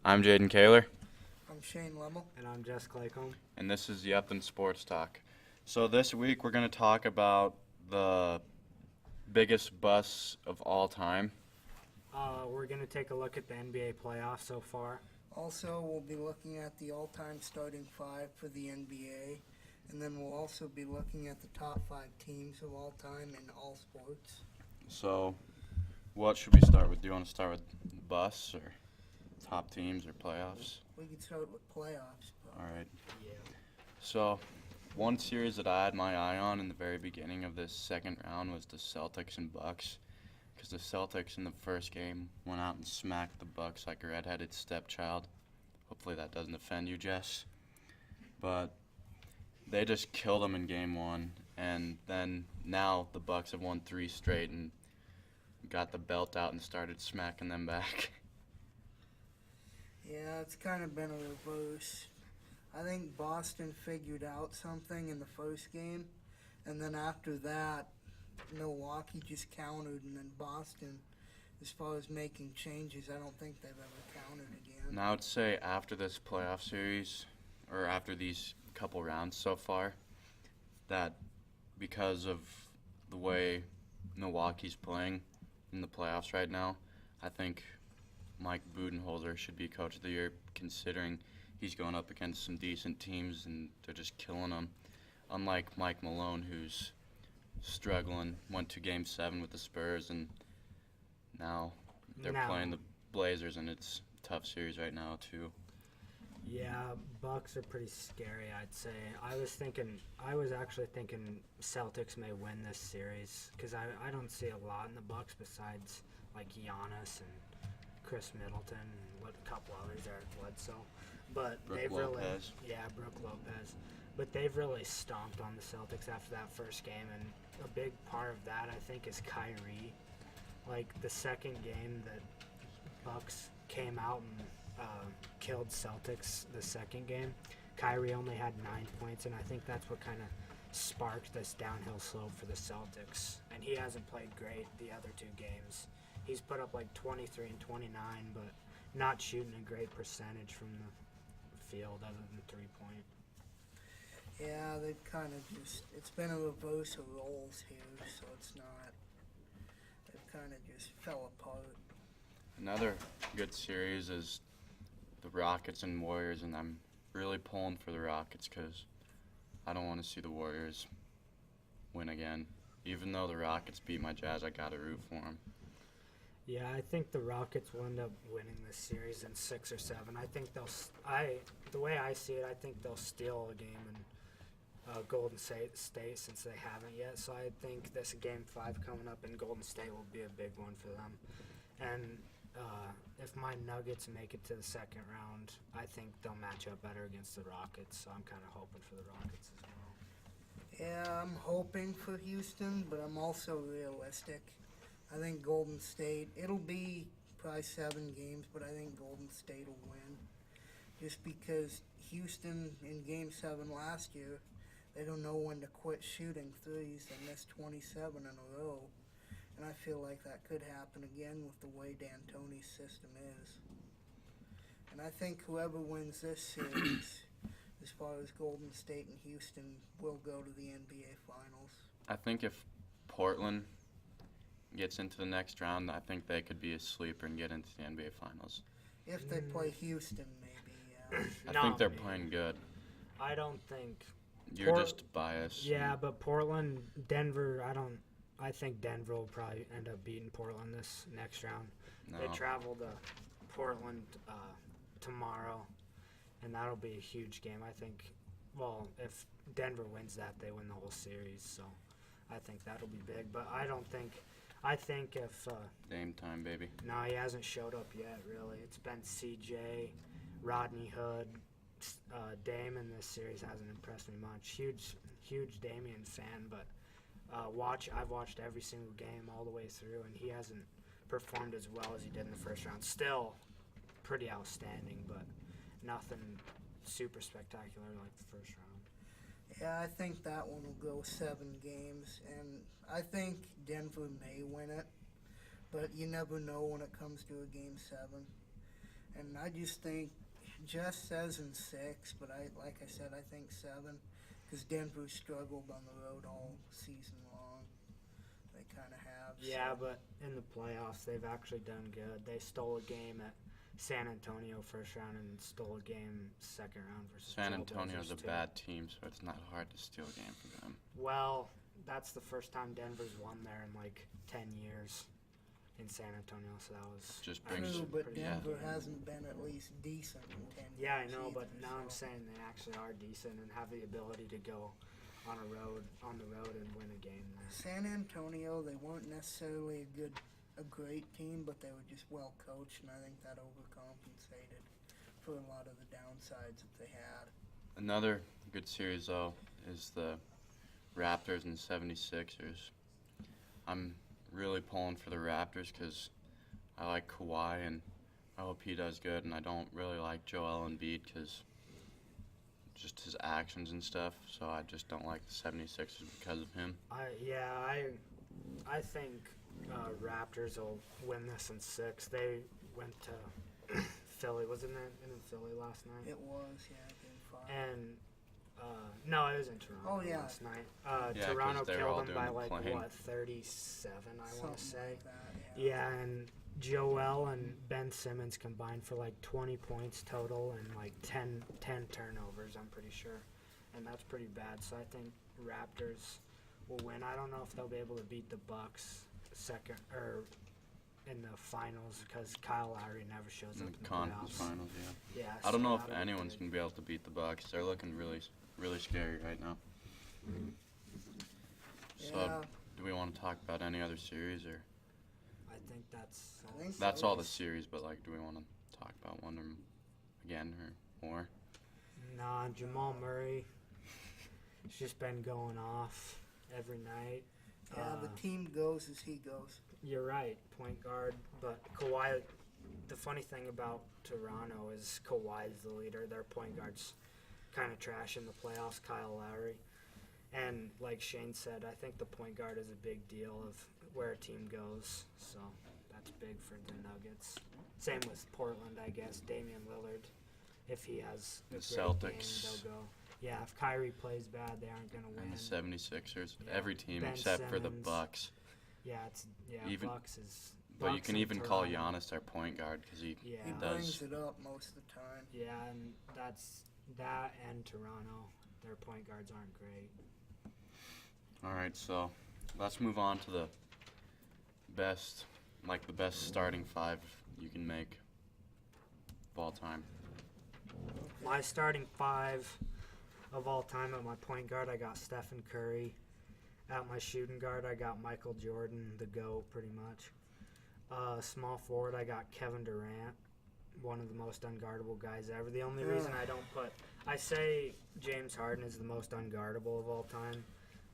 I'm Jaden Kaler, I'm Shane Lemmel. And I'm Jess Claycomb. and this is the Upton Sports Talk. So this week we're going to talk about the biggest busts of all time. We're going to take a look at the NBA playoffs so far. Also, we'll be looking at the all-time starting five for the NBA, and then we'll also be looking at the top five teams of all time in all sports. So what should we start with? Do you want to start with busts or top teams or playoffs? We could start with playoffs. All right. Yeah. So one series that I had my eye on in the very beginning of this second round was the Celtics and Bucks. Because the Celtics in the first game went out and smacked the Bucks like a redheaded stepchild. Hopefully that doesn't offend you, Jess. But they just killed them in game one, and then now the Bucks have won 3 straight and got the belt out and started smacking them back. Yeah, it's kind of been a reverse. I think Boston figured out something in the first game, and then after that, Milwaukee just countered, and then Boston, as far as making changes, I don't think they've ever countered again. And I would say after this playoff series, or after these couple rounds so far, that because of the way Milwaukee's playing in the playoffs right now, I think Mike Budenholzer should be Coach of the Year, considering he's going up against some decent teams and they're just killing them. Unlike Mike Malone, who's struggling, went to Game 7 with the Spurs, and now they're playing the Blazers, and it's a tough series right now too. Yeah, Bucks are pretty scary, I'd say. I was actually thinking Celtics may win this series because I don't see a lot in the Bucks besides like Giannis and Chris Middleton and a couple others, Eric Bledsoe. But they've really, Brooke Lopez. But they've really stomped on the Celtics after that first game, and a big part of that, I think, is Kyrie. Like, the second game that Bucks came out and killed Celtics the second game, Kyrie only had 9 points, and I think that's what kind of sparked this downhill slope for the Celtics. And he hasn't played great the other 2 games. He's put up like 23 and 29, but not shooting a great percentage from the field other than 3-point. Yeah, they've kind of just, it's been a reverse of roles here, so it's not, they've kind of just fell apart. Another good series is the Rockets and Warriors, and I'm really pulling for the Rockets because I don't want to see the Warriors win again. Even though the Rockets beat my Jazz, I got to root for them. Yeah, I think the Rockets will end up winning this series in 6 or 7. I think the way I see it, I think they'll steal a game in Golden State since they haven't yet. So I think this Game 5 coming up in Golden State will be a big one for them. And if my Nuggets make it to the second round, I think they'll match up better against the Rockets. So I'm kind of hoping for the Rockets as well. Yeah, I'm hoping for Houston, but I'm also realistic. I think Golden State, it'll be probably 7 games, but I think Golden State will win. Just because Houston in Game 7 last year, they don't know when to quit shooting threes. They missed 27 in a row. And I feel like that could happen again with the way D'Antoni's system is. And I think whoever wins this series, as far as Golden State and Houston, will go to the NBA Finals. I think if Portland gets into the next round, I think they could be a sleeper and get into the NBA Finals. If they play Houston, maybe, yeah. I think they're playing good. I don't think. You're just biased. Yeah, but Portland, Denver, I think Denver will probably end up beating Portland this next round. No. They travel to Portland tomorrow, and that'll be a huge game. I think, well, if Denver wins that, they win the whole series. So I think that'll be big. But I think if Dame time, baby. no, he hasn't showed up yet, really. It's been CJ, Rodney Hood, Dame in this series hasn't impressed me much. Huge Damian fan, but I've watched every single game all the way through, and he hasn't performed as well as he did in the first round. Still pretty outstanding, but nothing super spectacular like the first round. Yeah, I think that one will go 7 games, and I think Denver may win it, but you never know when it comes to a Game 7. And I just think Jess says in 6, but like I said, I think 7, because Denver struggled on the road all season long. They kind of have. Yeah, but in the playoffs, they've actually done good. They stole a game at San Antonio first round and stole a game second round versus San Trailblazers, Antonio's a too. bad team, so it's not hard to steal a game from them. Well, that's the first time Denver's won there in like 10 years in San Antonio, so that was Just brings- True, but pretty Denver good. hasn't been at least decent in 10 Yeah, I years know, but either, now I'm so. saying they actually are decent and have the ability to go on the road and win a game there. San Antonio, they weren't necessarily a great team, but they were just well coached, and I think that overcompensated for a lot of the downsides that they had. Another good series, though, is the Raptors and 76ers. I'm really pulling for the Raptors because I like Kawhi, and I hope he does good, and I don't really like Joel Embiid because just his actions and stuff, so I just don't like the 76ers because of him. I think Raptors will win this in 6. They went to Philly. Wasn't it in Philly last night? It was, yeah, game 5. And no, it was in Toronto Oh, yeah. last night. Yeah, 'cause Toronto they were all killed them by doing like playing. 37, I want Something to say. like that, Yeah, and Joel and Ben Simmons combined for like 20 points total and like 10 turnovers, I'm pretty sure. And that's pretty bad. So I think Raptors will win. I don't know if they'll be able to beat the Bucks in the finals because Kyle Lowry never shows In up the in the conference playoffs. finals, yeah. Yeah, I don't so know if that'll be anyone's good. going to be able to beat the Bucks. They're looking really, really scary right now. So, Yeah, do we want to talk about any other series, or I think that's I think that's so. all the series? But like, do we want to talk about one again or more? Nah, Jamal Murray. He's just been going off every night. Yeah, the team goes as he goes. You're right, point guard. But Kawhi, the funny thing about Toronto is Kawhi's the leader. Their point guard's kind of trash in the playoffs, Kyle Lowry. And like Shane said, I think the point guard is a big deal of where a team goes. So that's big for the Nuggets. Same with Portland, I guess. Damian Lillard, if he has a The great Celtics. game, they'll go. Yeah, if Kyrie plays bad, they aren't going to win. And the 76ers, Yeah. every team Ben except for the Simmons. Bucks. Yeah, Bucks is. But you Bucks can and even call Toronto. Giannis their point guard because he Yeah. He does. brings it up most of the time. Yeah, and that's that and Toronto. Their point guards aren't great. All right, so let's move on to the best starting 5 you can make of all time. My starting 5 of all time at my point guard, I got Stephen Curry. At my shooting guard, I got Michael Jordan, the GOAT, pretty much. Small forward, I got Kevin Durant, one of the most unguardable guys ever. The only reason I say James Harden is the most unguardable of all time.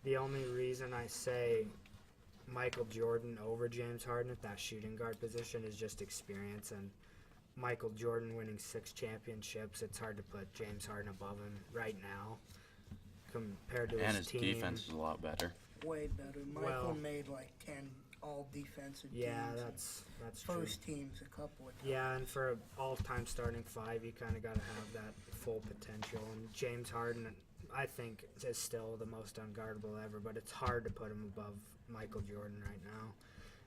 The only reason I say Michael Jordan over James Harden at that shooting guard position is just experience, and Michael Jordan winning 6 championships, it's hard to put James Harden above him right now compared to And his his team. defense is a lot better. Way better. Michael Well- made like 10 all defensive Yeah, teams. that's true. First teams a couple of times. Yeah, and for an all-time starting 5, you kind of got to have that full potential. And James Harden, I think, is still the most unguardable ever, but it's hard to put him above Michael Jordan right now.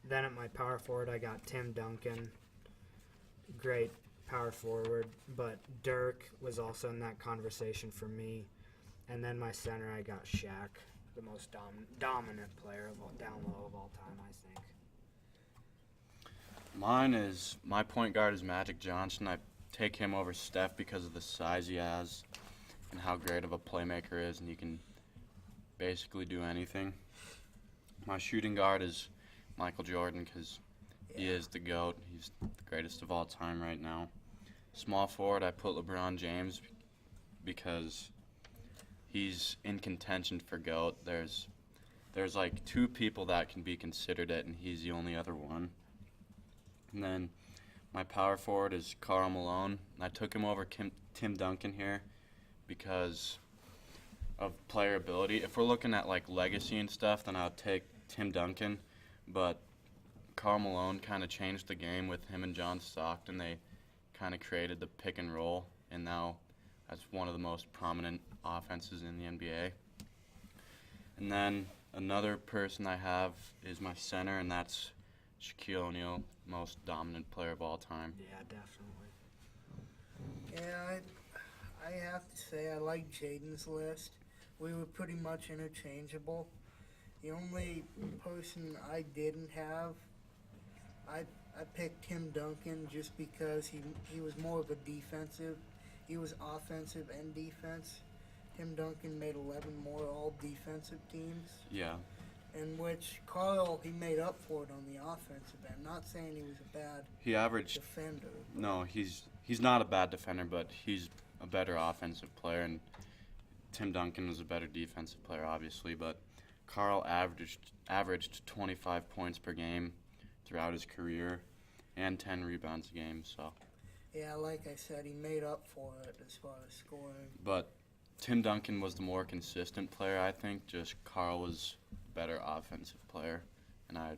Then at my power forward, I got Tim Duncan. Great power forward, but Dirk was also in that conversation for me. And then my center, I got Shaq, the most dominant player down low of all time, I think. My point guard is Magic Johnson. I take him over Steph because of the size he has and how great of a playmaker is, and he can basically do anything. My shooting guard is Michael Jordan because he is the GOAT. He's the greatest of all time right now. Small forward, I put LeBron James because he's in contention for GOAT. There's like 2 people that can be considered it, and he's the only other one. And then my power forward is Karl Malone. I took him over Tim Duncan here because of player ability. If we're looking at like legacy and stuff, then I'll take Tim Duncan. But Karl Malone kind of changed the game with him and John Stockton. They kind of created the pick and roll, and now that's one of the most prominent offenses in the NBA. And then another person I have is my center, and that's Shaquille O'Neal, most dominant player of all time. Yeah, definitely. Yeah, I have to say I like Jaden's list. We were pretty much interchangeable. The only person I didn't have, I picked Tim Duncan just because he was more of a defensive. He was offensive and defense. Tim Duncan made 11 more all-defensive teams. Yeah. In which Carl, he made up for it on the offensive end. Not saying he was a bad He averaged. defender. No, he's not a bad defender, but he's a better offensive player, and Tim Duncan was a better defensive player, obviously. But Carl averaged 25 points per game throughout his career, and 10 rebounds a game. So. Yeah, like I said, he made up for it as far as scoring. But Tim Duncan was the more consistent player, I think. Just Carl was a better offensive player, and I'd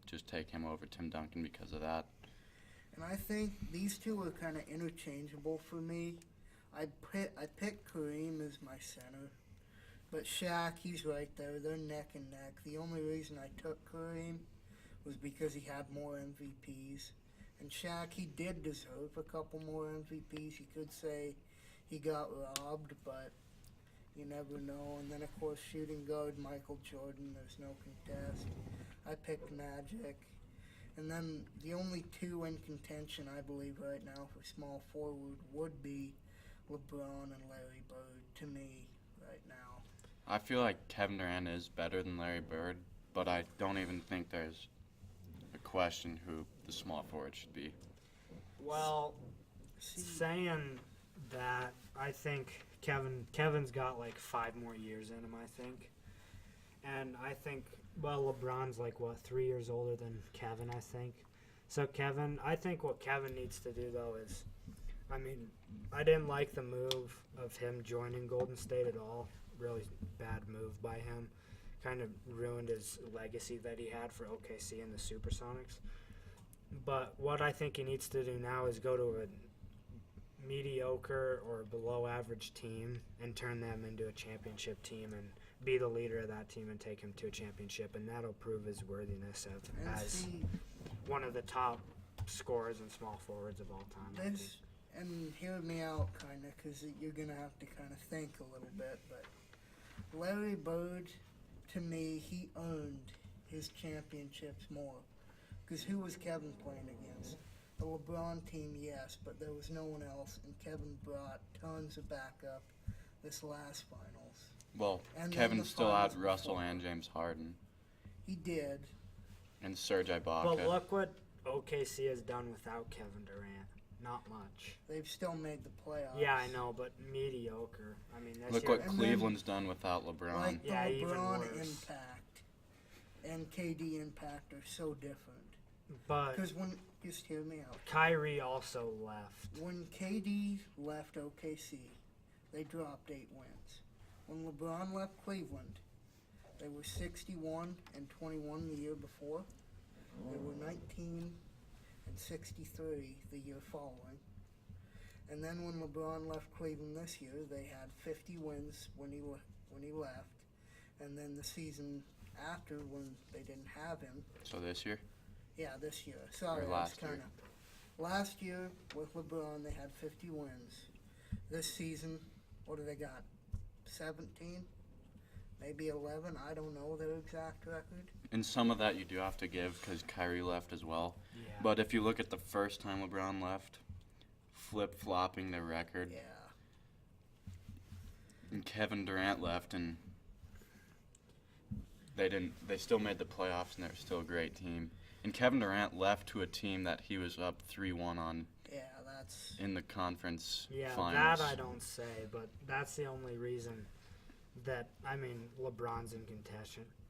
just take him over Tim Duncan because of that. And I think these two are kind of interchangeable for me. I picked Kareem as my center, but Shaq, he's right there. They're neck and neck. The only reason I took Kareem was because he had more MVPs. And Shaq, he did deserve a couple more MVPs. You could say he got robbed, but you never know. And then, of course, shooting guard Michael Jordan, there's no contest. I picked Magic. And then the only two in contention, I believe, right now for small forward would be LeBron and Larry Bird, to me, right now. I feel like Kevin Durant is better than Larry Bird, but I don't even think there's a question who the small forward should be. Well, saying that, I think Kevin's got like 5 more years in him, I think. And I think, well, LeBron's like, 3 years older than Kevin, I think. So I think what Kevin needs to do, though, is, I mean, I didn't like the move of him joining Golden State at all. Really bad move by him. Kind of ruined his legacy that he had for OKC and the Supersonics. But what I think he needs to do now is go to a mediocre or below average team and turn them into a championship team and be the leader of that team and take him to a championship, and that'll prove his worthiness as one of the top scorers and small forwards of all time. And hear me out, kind of, because you're going to have to kind of think a little bit. But Larry Bird, to me, he earned his championships more. Because who was Kevin playing against? The LeBron team, yes, but there was no one else, and Kevin brought tons of backup this last finals. Well, And Kevin then the still had finals Russell before. and James Harden He did. and Serge Ibaka. But look what OKC has done without Kevin Durant. Not much. They've still made the playoffs. Yeah, I know, but mediocre. I mean, that's Look what And Cleveland's done without LeBron. Like the Yeah, even LeBron worse. impact and KD impact are so different. But Because just hear me out. Kyrie also left. When KD left OKC, they dropped 8 wins. When LeBron left Cleveland, they were 61 and 21 the year before. They were 19 and 63 the year following. And then when LeBron left Cleveland this year, they had 50 wins when he left. And then the season after, when they didn't have him, So this year? yeah, this year. Sorry, Or last year. Last year with LeBron, they had 50 wins. This season, what do they got? 17? Maybe 11? I don't know their exact record. And some of that you do have to give because Kyrie left as well. Yeah. But if you look at the first time LeBron left, flip-flopping their record, Yeah. and Kevin Durant left, and they still made the playoffs, and they're still a great team. And Kevin Durant left to a team that he was up 3-1 on Yeah, that's... in the conference Yeah, finals. that I don't say, but that's the only reason that, I mean, LeBron's in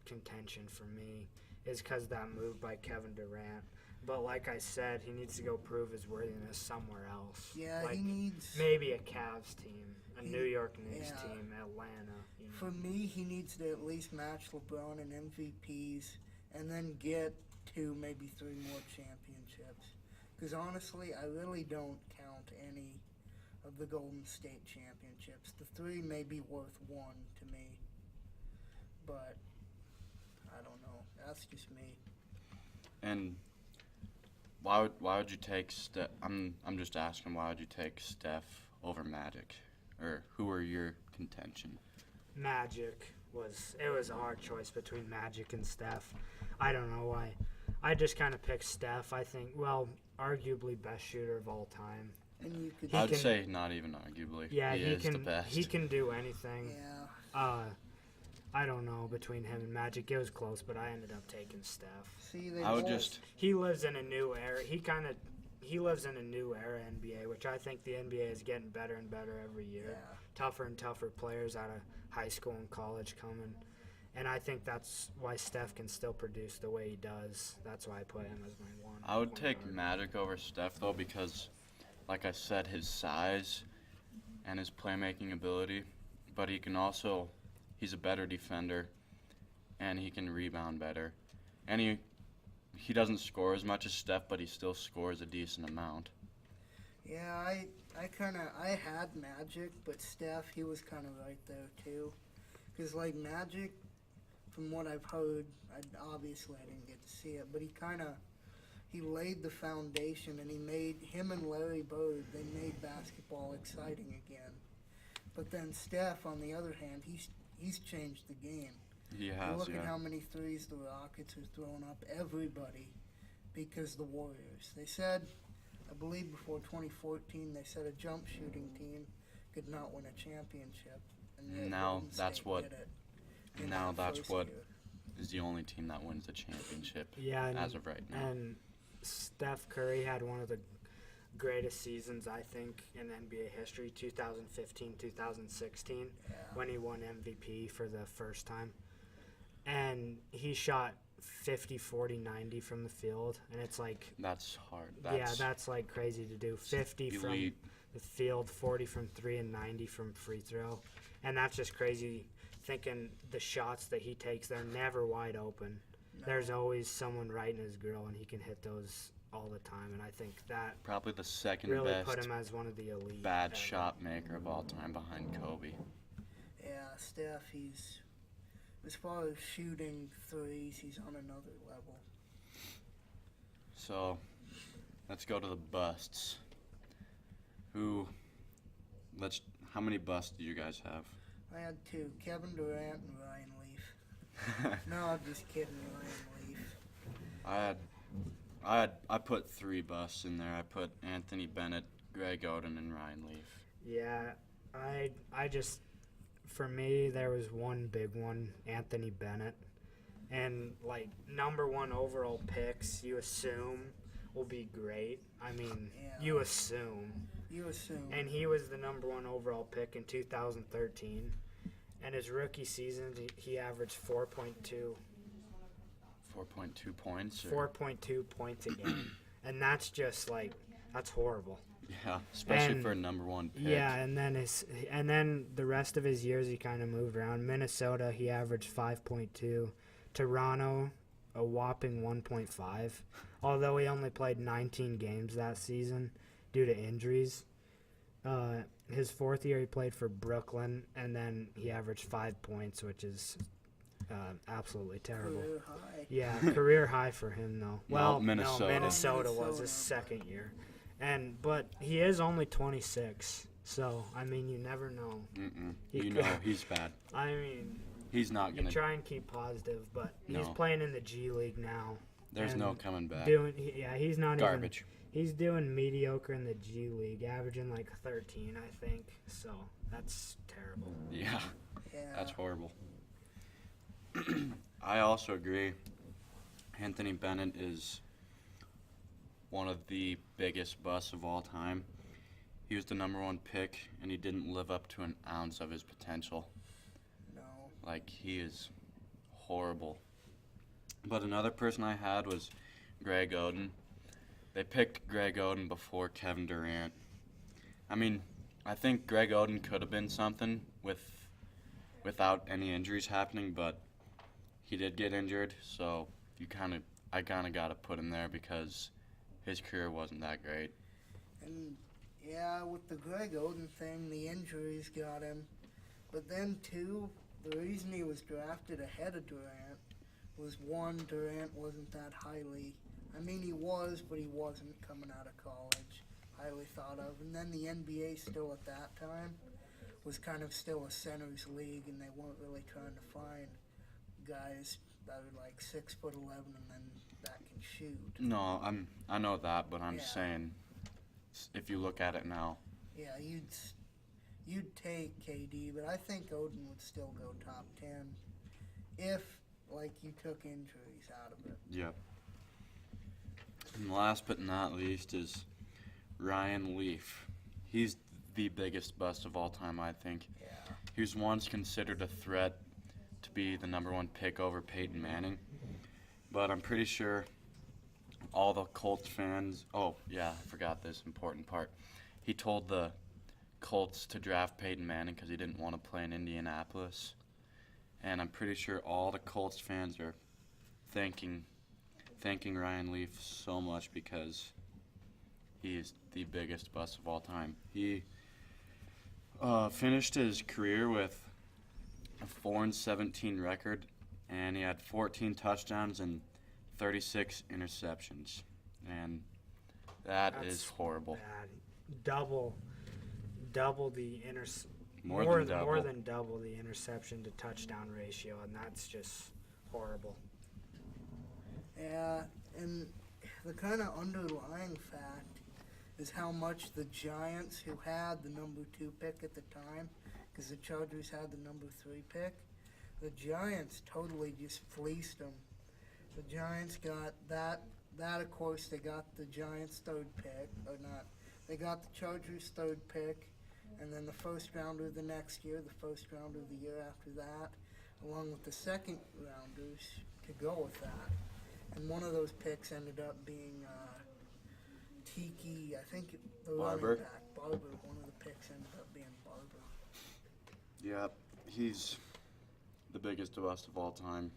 contention for me is because that move by Kevin Durant. But like I said, he needs to go prove his worthiness somewhere else. Yeah, like he needs... maybe a Cavs team, a He- New York Knicks yeah. team, Atlanta. You know. For me, he needs to at least match LeBron in MVPs and then get 2, maybe 3 more championships. Because honestly, I really don't count any of the Golden State championships. The 3 may be worth 1 to me, but I don't know. That's just me. And why would you take Steph? I'm just asking, why would you take Steph over Magic, or who were your contention? Magic it was a hard choice between Magic and Steph. I don't know why. I just kind of picked Steph. I think, arguably best shooter of all time. And you could. I'd say not even arguably. Yeah, he is can. the best. He can do anything. Yeah. I don't know, between him and Magic, it was close, but I ended up taking Steph. See, He lives in a new era. He lives in a new era NBA, which I think the NBA is getting better and better every year. Yeah. Tougher and tougher players out of high school and college coming. And I think that's why Steph can still produce the way he does. That's why I put him as my one. I would take Magic over Steph, though, because, like I said, his size and his playmaking ability, but he's a better defender, and he can rebound better. And he doesn't score as much as Steph, but he still scores a decent amount. Yeah, I had Magic, but Steph, he was kind of right there too. Because like Magic, from what I've heard, I didn't get to see it, but he laid the foundation, and him and Larry Bird, they made basketball exciting again. But then Steph, on the other hand, he's changed the game. He has, Look at how many threes the Rockets are throwing up. Everybody, because the Warriors. They said, I believe before 2014, they said a jump shooting team could not win a championship. And yet now Golden that's State what. did it Now that's first what year. is the only team that wins the championship as of right now. And Steph Curry had one of the greatest seasons, I think, in NBA history, 2015-2016, when he won MVP for the first time. And he shot 50, 40, 90 from the field, and it's like... That's hard. That's like crazy to do. 50 from the field, 40 from 3, and 90 from free throw. And that's just crazy thinking the shots that he takes, they're never wide open. No. There's always someone right in his grill, and he can hit those all the time. And I think that probably the second really best put him as one of the elite bad shot maker of all time behind Kobe. Yeah, Steph, as far as shooting threes, he's on another level. So, let's go to the busts. How many busts do you guys have? I had 2, Kevin Durant and Ryan Leaf. No, I'm just kidding, Ryan Leaf. I put 3 busts in there. I put Anthony Bennett, Greg Oden, and Ryan Leaf. Yeah, I just, for me, there was one big one, Anthony Bennett. And, like, number 1 overall picks, you assume, will be great. I mean, you assume. And he was the number 1 overall pick in 2013. And his rookie season, he averaged 4.2 points? 4.2 points a game. And that's just, like, that's horrible. Yeah, especially for a number 1 pick. Yeah, and then the rest of his years he kind of moved around. Minnesota, he averaged 5.2. Toronto, a whopping 1.5. Although he only played 19 games that season due to injuries. His 4th year he played for Brooklyn, and then he averaged 5 points, which is absolutely terrible. Career high. Yeah, career high for him though. Well, Minnesota was his 2nd year. But he is only 26, so I mean you never know. He's bad. I mean, he's not gonna. You try and keep positive, but he's playing in the G League now. There's no coming back. He's not garbage. He's doing mediocre in the G League, averaging like 13, I think. So that's terrible. Yeah. That's horrible. I also agree. Anthony Bennett is one of the biggest busts of all time. He was the number 1 pick, and he didn't live up to an ounce of his potential. No. Like, he is horrible. But another person I had was Greg Oden. They picked Greg Oden before Kevin Durant. I mean, I think Greg Oden could have been something without any injuries happening, but he did get injured, so I kind of got to put him there because his career wasn't that great. And yeah, with the Greg Oden thing, the injuries got him. But then, too, the reason he was drafted ahead of Durant was, one, Durant wasn't that highly. I mean, he was, but he wasn't coming out of college, highly thought of. And then the NBA still at that time was kind of still a centers league, and they weren't really trying to find guys that are like 6'11" and then that can shoot. No, I know that, but I'm Yeah. saying if you look at it now, Yeah, you'd take KD, but I think Oden would still go top 10 if, like, you took injuries out of it. yep. And last but not least is Ryan Leaf. He's the biggest bust of all time, I think. Yeah. He was once considered a threat to be the number 1 pick over Peyton Manning, but I'm pretty sure all the Colts fans. Oh yeah, I forgot this important part. He told the Colts to draft Peyton Manning because he didn't want to play in Indianapolis, and I'm pretty sure all the Colts fans are thanking Ryan Leaf so much because he is the biggest bust of all time. He finished his career with a 4-17 record, and he had 14 touchdowns and 36 interceptions, and that's is horrible. Bad. Double the More than double. double the interception to touchdown ratio, and that's just horrible. Yeah, and the kind of underlying fact is how much the Giants, who had the number 2 pick at the time, because the Chargers had the number 3 pick, the Giants totally just fleeced them. The Giants got that of course, they got the Giants' 3rd pick, or not. They got the Chargers' 3rd pick, and then the first rounder the next year, the first rounder the year after that, along with the second rounders to go with that. And one of those picks ended up being Tiki, I think the Barber. running back, Barber. One of the picks ended up being Barber. Yep, he's the biggest bust of all time.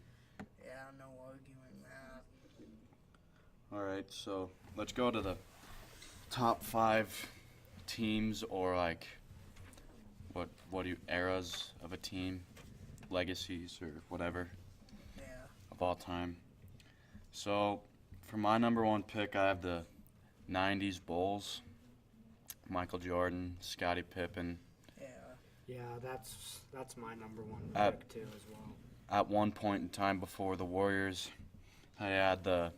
Yeah, no arguing that. All right, so let's go to the top 5 teams, or like what do you eras of a team, legacies or whatever Yeah. of all time. So for my number 1 pick, I have the 90s Bulls. Michael Jordan, Scottie Pippen. Yeah. Yeah, that's my number 1 At- pick too as well. At one point in time before the Warriors, I had the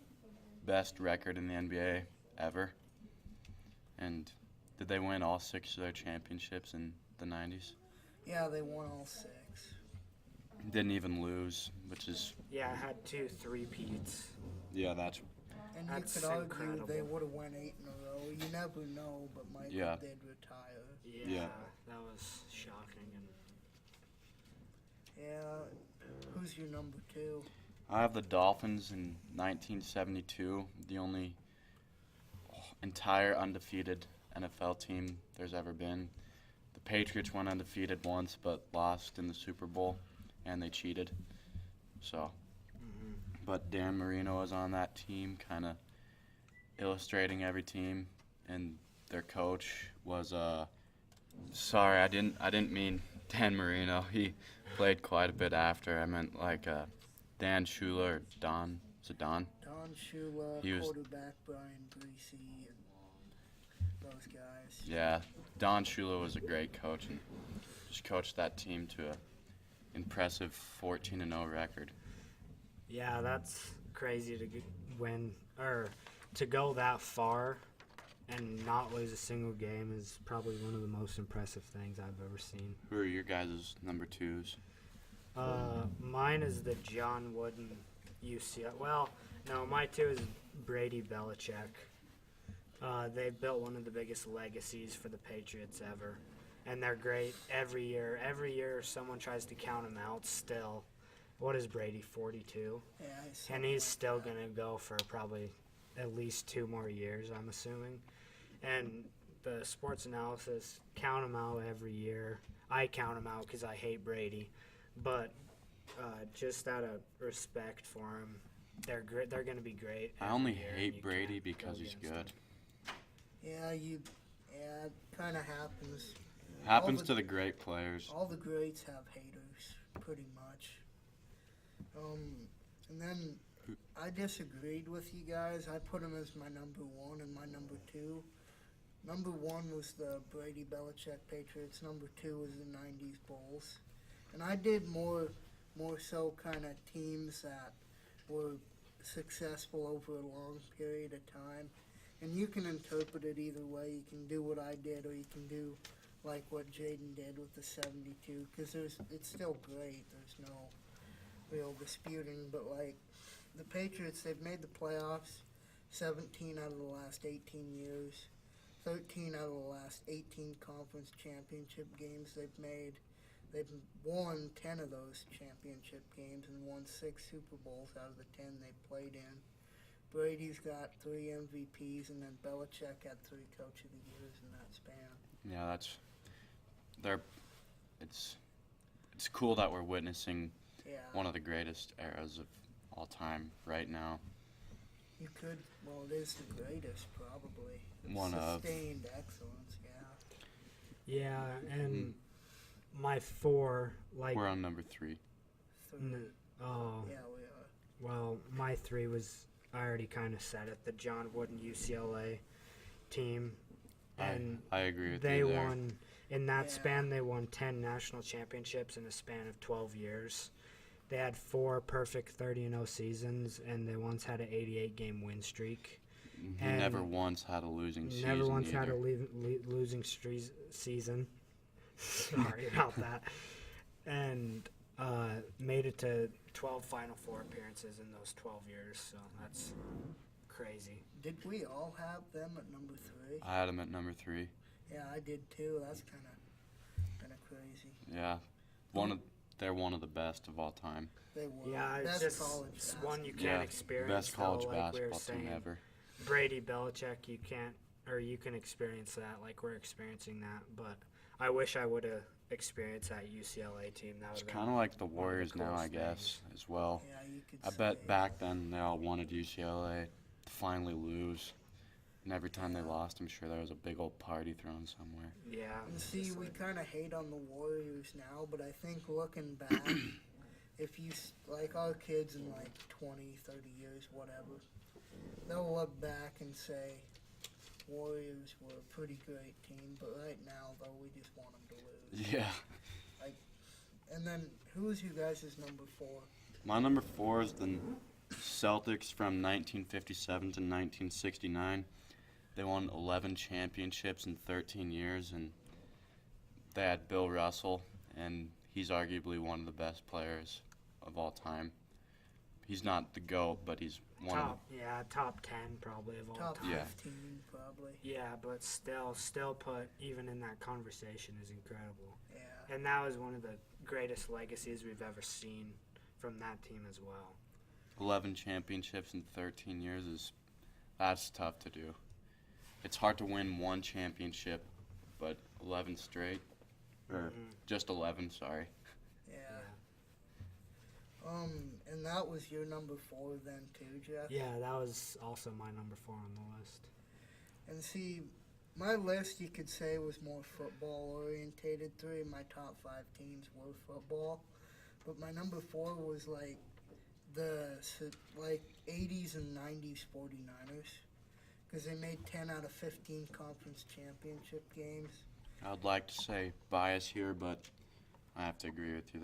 best record in the NBA ever. And did they win all 6 of their championships in the 90s? Yeah, they won all 6. Didn't even lose, which is, Yeah, I had 2 3-peats. yeah, that's, And That's you could argue incredible. they would have won 8 in a row. You never know, but Michael Yeah. did retire. Yeah, that was shocking. And Yeah. Who's your number 2? I have the Dolphins in 1972, the only entire undefeated NFL team there's ever been. The Patriots went undefeated once, but lost in the Super Bowl, and they cheated. So, but Dan Marino was on that team, kind of illustrating every team, and their coach was sorry, I didn't mean Dan Marino. He played quite a bit after. I meant like Dan Shula or Don. Is it Don? Don Shula, He was- quarterback Brian Greasy, and those guys. Yeah, Don Shula was a great coach and just coached that team to a impressive 14-0 record. yeah, that's crazy to win or to go that far and not lose a single game is probably one of the most impressive things I've ever seen. Who are your guys' number 2s? Mine is the John Wooden UCLA. Well, no, my 2 is Brady Belichick. They built one of the biggest legacies for the Patriots ever, and they're great every year. Every year, someone tries to count him out. Still, what is Brady? 42, Yeah, and he's still gonna go for probably at least 2 more years, I'm assuming. And the sports analysis count him out every year. I count him out because I hate Brady, but just out of respect for him, they're great. They're going to be great. I every only year, and hate you Brady can't because go he's against good. him. Yeah, it kind of happens. Happens to the great players. All the greats have haters, pretty much. And then I disagreed with you guys. I put him as my number one and my number two. Number one was the Brady Belichick Patriots. Number two was the '90s Bulls. And I did more so kind of teams that were successful over a long period of time. And you can interpret it either way. You can do what I did, or you can do like what Jaden did with the 72, because it's still great. There's no real disputing, but like the Patriots, they've made the playoffs 17 out of the last 18 years, 13 out of the last 18 conference championship games they've made. They've won 10 of those championship games and won 6 Super Bowls out of the 10 they played in. Brady's got 3 MVPs, and then Belichick had 3 Coach of the Years in that span. Yeah, it's cool that we're witnessing Yeah. one of the greatest eras of all time right now. You could, well, it is the greatest, probably. It's One of. sustained excellence, yeah. Yeah, and my 4, like, We're on number 3. oh, Yeah, we are. well, my 3 was, I already kind of said it, the John Wooden UCLA team. And I agree with they you there. won, in that Yeah. span, they won 10 national championships in a span of 12 years. They had 4 perfect 30-0 seasons, and they once had an 88-game win streak. He and never once had a losing season. Never once had a either. losing season. Sorry about that. And made it to 12 Final Four appearances in those 12 years, so that's crazy. Did we all have them at number 3? I had him at number 3. Yeah, I did too. That's kind of crazy. Yeah, they're one of the best of all time. They were. Yeah, it's Best just college it's basketball. one you can't Yeah, experience. best college though, like we were basketball team saying. ever. Brady Belichick, you can't, or you can experience that like we're experiencing that. But I wish I would have experienced that UCLA team. That It's would kind of like the one of the Warriors now, I coolest guess, as well. Yeah, you could I say. bet back then they all wanted UCLA to finally lose. And every time they lost, I'm sure there was a big old party thrown somewhere. Yeah. And see, just we like- kind of hate on the Warriors now, but I think looking back, if you, like our kids in like 20, 30 years, whatever, they'll look back and say, Warriors were a pretty great team, but right now, though, we just want them to lose. Yeah. And then, who's you guys' number 4? My number 4 is the Celtics from 1957 to 1969. They won 11 championships in 13 years, and they had Bill Russell, and he's arguably one of the best players of all time. He's not the GOAT, but he's one of top 10 probably of all Top time. Yeah. 15, probably. Yeah, but still put even in that conversation is incredible. Yeah. And that was one of the greatest legacies we've ever seen from that team as well. 11 championships in 13 years that's tough to do. It's hard to win one championship, but 11 straight, or just 11, sorry. Yeah. And that was your number 4 then too, Jeff? Yeah, that was also my number 4 on the list. And see, my list you could say was more football orientated. 3 of my top 5 teams were football, but my number 4 was like the 80s and 90s 49ers, because they made 10 out of 15 conference championship games. I'd like to say bias here, but I have to agree with you.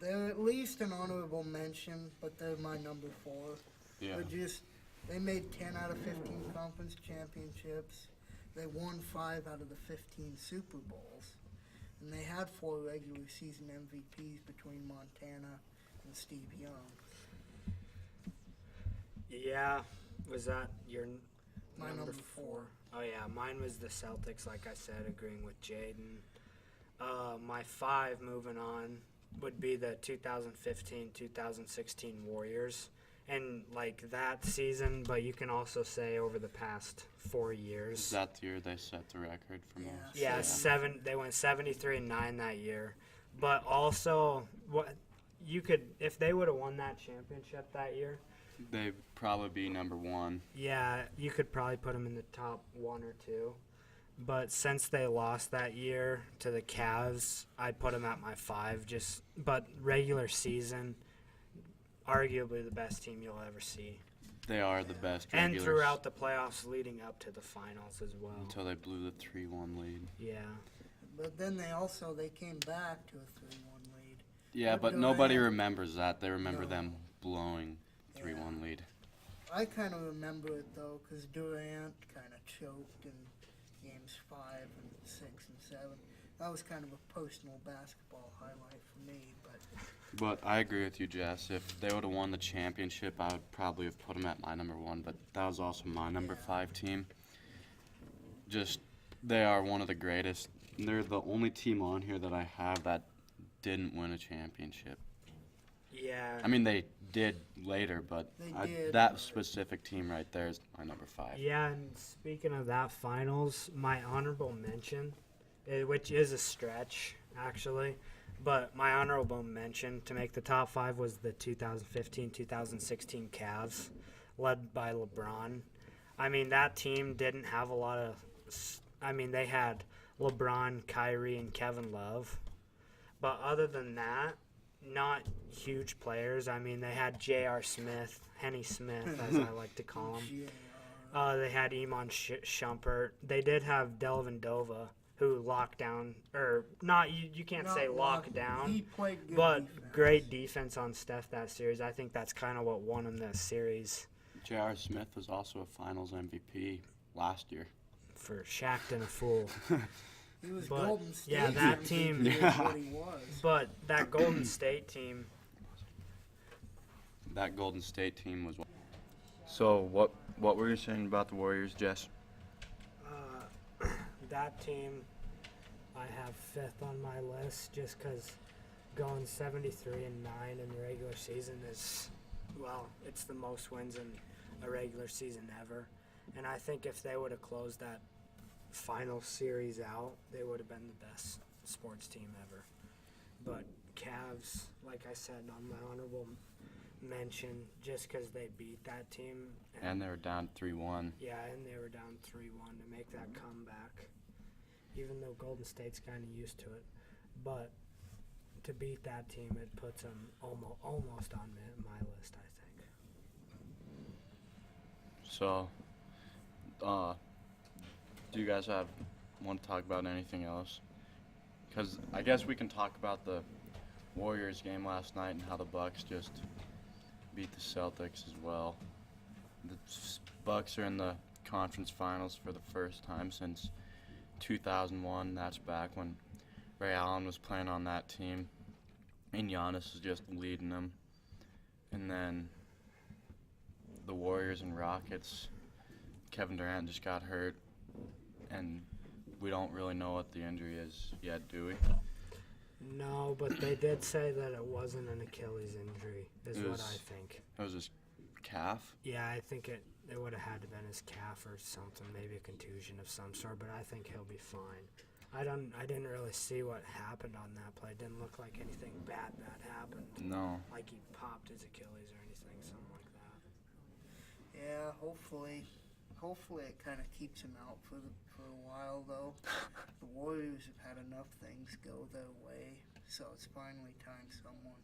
They're at least an honorable mention, but they're my number 4. Yeah. They made 10 out of 15 conference championships. They won 5 out of the 15 Super Bowls. And they had 4 regular season MVPs between Montana and Steve Young. Yeah, was that your My number 4. Oh yeah, mine was the Celtics, like I said, agreeing with Jaden. My 5, moving on, would be the 2015-2016 Warriors. And like that season, but you can also say over the past 4 years. Is that the year they set the record for most? Yeah, they went 73-9 that year. But also, what you could, if they would have won that championship that year, They'd probably be number 1. Yeah, you could probably put them in the top 1 or 2. But since they lost that year to the Cavs, I'd put them at my 5. But regular season, arguably the best team you'll ever see. They are the best And regulars throughout the playoffs leading up to the finals as well. until they blew the 3-1 lead. Yeah. But then they came back to a 3-1 lead. Yeah, But but Durant- nobody remembers that. They remember No. them blowing 3-1 Yeah. lead. I kind of remember it though, because Durant kind of choked in games 5 and 6 and 7. That was kind of a personal basketball highlight for me. But I agree with you, Jess. If they would have won the championship, I would probably have put them at my number 1. But that was also my number 5 team. They are one of the greatest. They're the only team on here that I have that didn't win a championship. Yeah. I mean, they did later, but They did, that but- specific team right there is my number 5. Yeah, and speaking of that finals, my honorable mention, which is a stretch, actually, but my honorable mention to make the top 5 was the 2015-2016 Cavs, led by LeBron. I mean, that team didn't have a lot of... they had LeBron, Kyrie, and Kevin Love. But other than that, not huge players. I mean, they had J.R. Smith, Henny Smith, as I like to call him. They had Iman Shumpert. They did have Delvin Dova, who locked down, or not, you can't say locked down, He played good but defense. great defense on Steph that series. I think that's kind of what won him this series J.R. Smith was also a finals MVP last year. for Shaqtin' a fool. He was but, Golden State. yeah, that MVP team- is Yeah. what he was. But that Golden State team, That Golden State team was. So what were you saying about the Warriors, Jess? that team, I have 5th on my list just because going 73-9 in the regular season is, well, it's the most wins in a regular season ever. And I think if they would have closed that final series out, they would have been the best sports team ever. But Cavs, like I said, on my honorable mention, just because they beat that team. And they were down 3-1. Yeah, and they were down 3-1 to make that comeback, even though Golden State's kind of used to it. But to beat that team, it puts them almost on my list, I think. So, do you guys want to talk about anything else? Because I guess we can talk about the Warriors game last night and how the Bucks just beat the Celtics as well. The Bucks are in the conference finals for the first time since 2001. That's back when Ray Allen was playing on that team, and Giannis is just leading them. And then the Warriors and Rockets, Kevin Durant just got hurt, and we don't really know what the injury is yet, do we? No, but they did say that it wasn't an Achilles injury, is It what was- I think. It was his calf. Yeah, I think it would have had to been his calf or something, maybe a contusion of some sort, but I think he'll be fine. I didn't really see what happened on that play. It didn't look like anything bad happened. No. Like he popped his Achilles or anything, something like that. Yeah, hopefully it kind of keeps him out for a while though. The Warriors have had enough things go their way, so it's finally time someone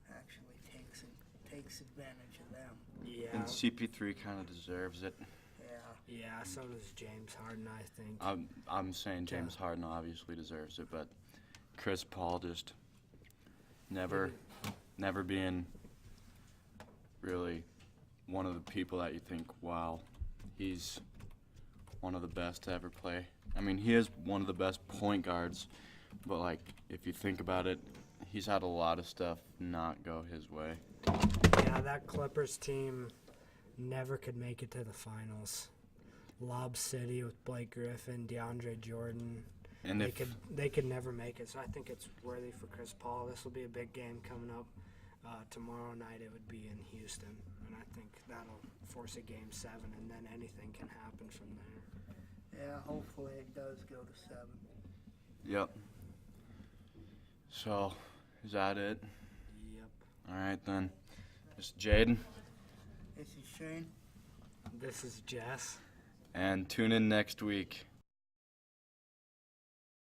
actually takes advantage of them. Yeah. And CP3 kind of deserves it. Yeah. Yeah, so does James Harden, I think. I'm saying James Harden obviously deserves it, but Chris Paul just never being really one of the people that you think, wow, he's one of the best to ever play. I mean, he is one of the best point guards, but like if you think about it, he's had a lot of stuff not go his way. Yeah, that Clippers team never could make it to the finals. Lob City with Blake Griffin, DeAndre Jordan. And They could never make it, so I think it's worthy for Chris Paul. This will be a big game coming up. Tomorrow night it would be in Houston, and I think that'll force a Game 7, and then anything can happen from there. Yeah, hopefully it does go to 7. Yep. So, is that it? Yep. All right then. Mr. Jaden, This is Shane. This is Jess. And tune in next week.